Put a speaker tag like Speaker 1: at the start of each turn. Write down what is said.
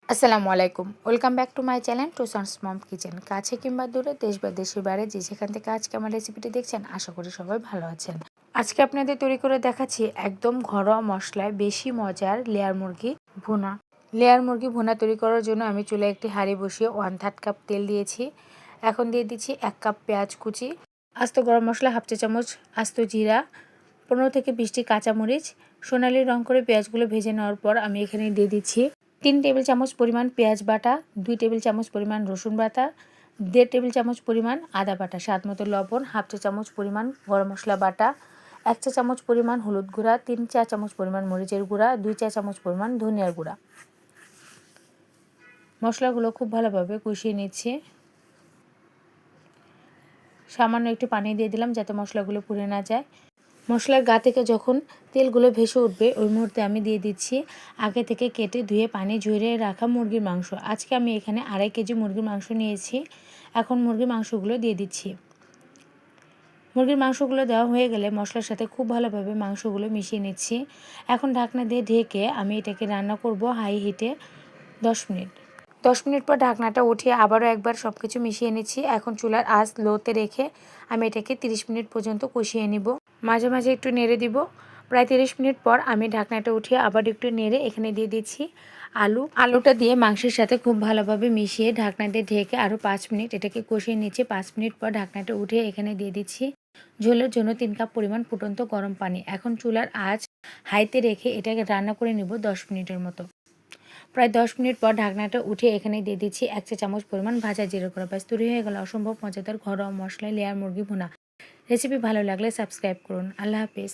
Speaker 1: আসসালামু আলাইকুম, welcome back to my channel Tuson's mom kitchen. কাছে কিংবা দূরে, দেশ বা দেশের বাইরে যে যেখান থেকে আজকে আমার রেসিপিটি দেখছেন, আশা করি সবাই ভালো আছেন। আজকে আপনাদের তৈরি করে দেখাচ্ছি একদম ঘরোয়া মশলায় বেশি মজার লেয়ার মুরগি ভুনা। লেয়ার মুরগি ভুনা তৈরি করার জন্য আমি চুলায় একটি হাঁড়ি বসিয়ে 1/3 কাপ তেল দিয়েছি। এখন দিয়ে দিচ্ছি 1 কাপ পেঁয়াজ কুচি, আস্ত গরম মশলা হাফ চা চামচ, আস্ত জিরা, 15 থেকে 20টি কাঁচামরিচ। সোনালি রং করে পেঁয়াজগুলো ভেজে নেওয়ার পর আমি এখানে দিয়ে দিচ্ছি 3 টেবিল চামচ পরিমাণ পেঁয়াজ বাটা, 2 টেবিল চামচ পরিমাণ রসুন বাটা, 1.5 টেবিল চামচ পরিমাণ আদা বাটা, স্বাদ মতো লবণ, হাফ চা চামচ পরিমাণ গরম মশলা বাটা, 1 চা চামচ পরিমাণ হলুদ গুঁড়া, 3 চা চামচ পরিমাণ মরিচের গুঁড়া, 2 চা চামচ পরিমাণ ধনিয়ার গুঁড়া। মশলাগুলো খুব ভালোভাবে কষিয়ে নিচ্ছি। সামান্য একটু পানি দিয়ে দিলাম যাতে মশলাগুলো পুড়ে না যায়। মশলার গা থেকে যখন তেলগুলো ভেসে উঠবে ওই মুহূর্তে আমি দিয়ে দিচ্ছি আগে থেকে কেটে ধুয়ে পানি ঝরিয়ে রাখা মুরগির মাংস। আজকে আমি এখানে 2.5 কেজি মুরগির মাংস নিয়েছি। এখন মুরগির মাংসগুলো দিয়ে দিচ্ছি। মুরগির মাংসগুলো দেওয়া হয়ে গেলে মশলার সাথে খুব ভালোভাবে মাংসগুলো মিশিয়ে নিচ্ছি। এখন ঢাকনা দিয়ে ঢেকে আমি এটাকে রান্না করব হাই হিটে 10 মিনিট। 10 মিনিট পর ঢাকনাটা উঠিয়ে আবারও একবার সব কিছু মিশিয়ে নিচ্ছি। এখন চুলার আঁচ লোতে রেখে আমি এটাকে 30 মিনিট পর্যন্ত কষিয়ে নিব। মাঝে মাঝে একটু নেড়ে দিব। প্রায় 30 মিনিট পর আমি ঢাকনাটা উঠিয়ে আবার একটু নেড়ে এখানে দিয়ে দিচ্ছি আলুটা দিয়ে মাংসের সাথে খুব ভালোভাবে মিশিয়ে ঢাকনা দিয়ে ঢেকে আরও 5 মিনিট এটাকে কষিয়ে নিচ্ছি। 5 মিনিট পর ঢাকনাটা উঠিয়ে এখানে দিয়ে দিচ্ছি ঝোলের জন্য 3 কাপ পরিমাণ ফুটন্ত গরম পানি। এখন চুলার আঁচ হাইতে রেখে এটাকে রান্না করে নিব 10 মিনিটের মতো। প্রায় 10 মিনিট পর ঢাকনাটা উঠে এখানে দিয়ে দিচ্ছি 1 চা চামচ পরিমাণ ভাজা জিরে গুঁড়া। ব্যাস তৈরি হয়ে গেল অসম্ভব মজাদার ঘরোয়া মশলায় লেয়ার মুরগি ভুনা। রেসিপি ভালো লাগলে সাবস্ক্রাইব করুন। আল্লাহ হাফেজ।